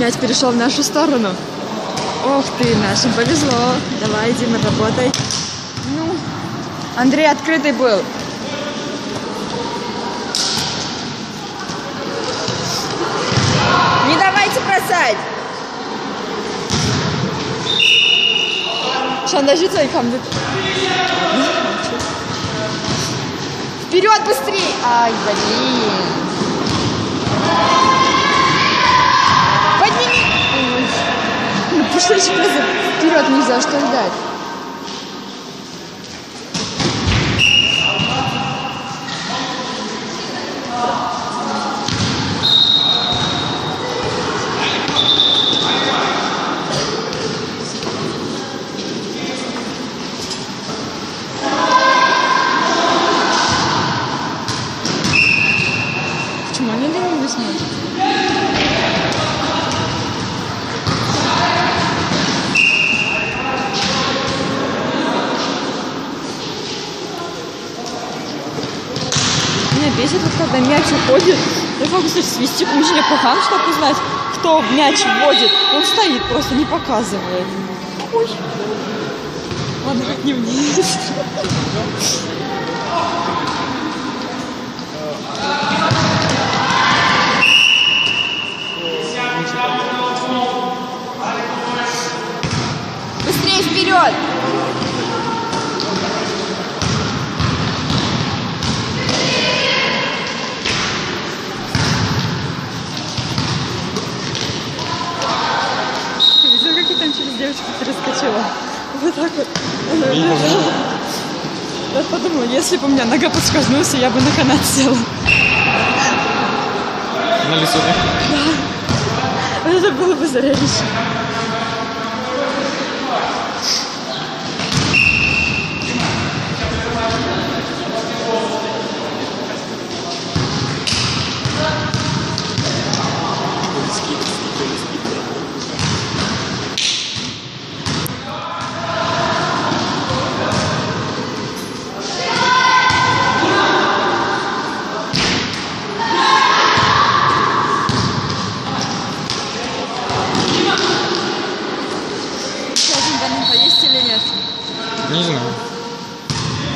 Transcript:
Мяч перешел в нашу сторону. Ох ты, нашим повезло. Давай, Дима, работай. Ну, Андрей открытый был. Не давайте бросать. Шандажица и камни. Вперед быстрее! Ай, блин. Подними! Ну, пошли вперед нельзя, что ждать? Почему они ленивые смотрят? Меня бесит, вот когда мяч уходит. Я могу, кстати, свести помещение пахан, чтобы узнать, кто мяч вводит. Он стоит, просто не показывает. Ой. Ладно, как не вниз. Быстрее вперед! Ты видел, как я там через девочку перескочила? Вот так вот. Я подумала, если бы у меня нога подскользнулась, я бы на канат села. На лесу, да? Да. Это было бы зрелище. Поесть или нет? Не знаю.